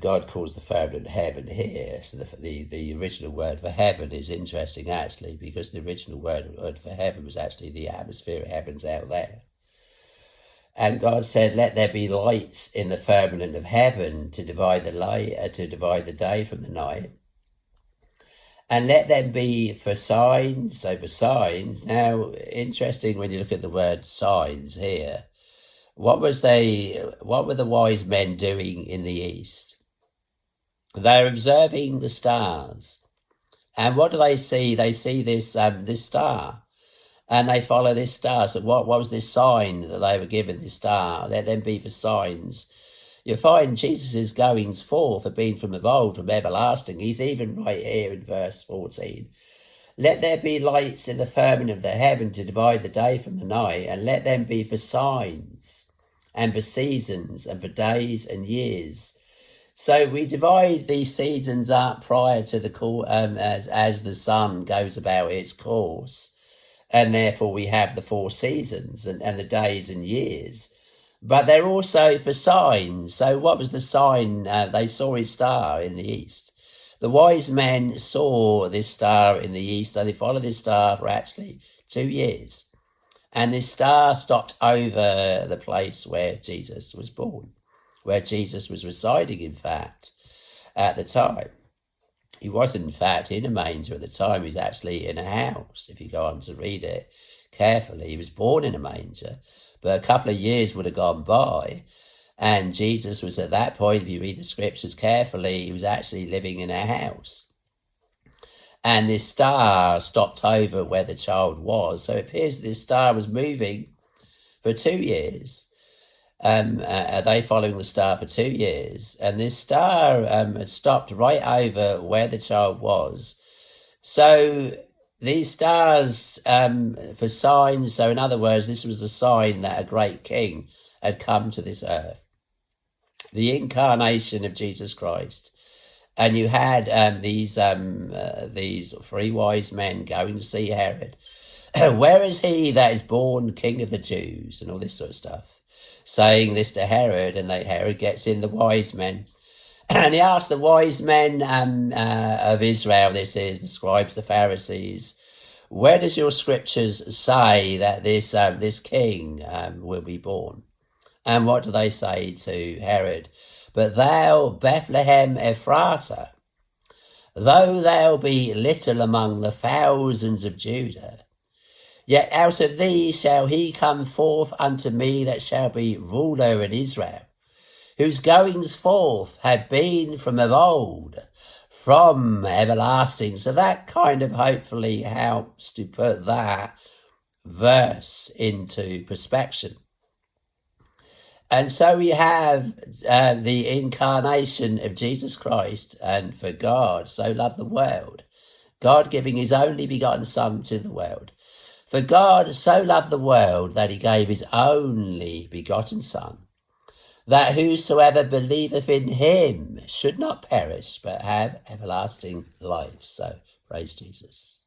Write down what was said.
God calls the firmament heaven here. So the original word for heaven is interesting, actually, because the original word for heaven was actually the atmosphere of heavens out there. And God said, "Let there be lights in the firmament of heaven to divide the day from the night, and let them be for signs." So for signs. Now, interesting when you look at the word signs here. What were the wise men doing in the east? They're observing the stars. And what do they see? They see this star. And they follow this star. So what was this sign that they were given, this star? Let them be for signs. You find Jesus' goings forth have been from of old, from everlasting. He's even right here in verse 14. Let there be lights in the firmament of the heaven to divide the day from the night, and let them be for signs, and for seasons, and for days and years. So we divide these seasons up prior to the as the sun goes about its course. And therefore we have the 4 seasons and the days and years. But they're also for signs. So what was the sign? They saw his star in the east. The wise men saw this star in the east, so they followed this star for actually 2 years. And this star stopped over the place where Jesus was born, where Jesus was residing, in fact, at the time. He wasn't, in fact, in a manger at the time. He was actually in a house. If you go on to read it carefully, he was born in a manger. But a couple of years would have gone by, and Jesus was at that point, if you read the scriptures carefully, he was actually living in a house. And this star stopped over where the child was. So it appears that this star was moving for 2 years. They following the star for 2 years, and this star had stopped right over where the child was. So these stars for signs. So in other words, this was a sign that a great king had come to this earth, the incarnation of Jesus Christ. And you had these 3 wise men going to see Herod. Where is he that is born King of the Jews, and all this sort of stuff, saying this to Herod. And Herod gets in the wise men, and he asks the wise men of Israel, this is the scribes, the Pharisees, where does your scriptures say that this king will be born? And what do they say to Herod? But thou, Bethlehem Ephratah, though thou be little among the thousands of Judah, yet out of thee shall he come forth unto me that shall be ruler in Israel, whose goings forth have been from of old, from everlasting. So that kind of hopefully helps to put that verse into perspective. And so we have the incarnation of Jesus Christ. And for God so loved the world, God giving his only begotten Son to the world. For God so loved the world that he gave his only begotten Son, that whosoever believeth in him should not perish, but have everlasting life. So praise Jesus.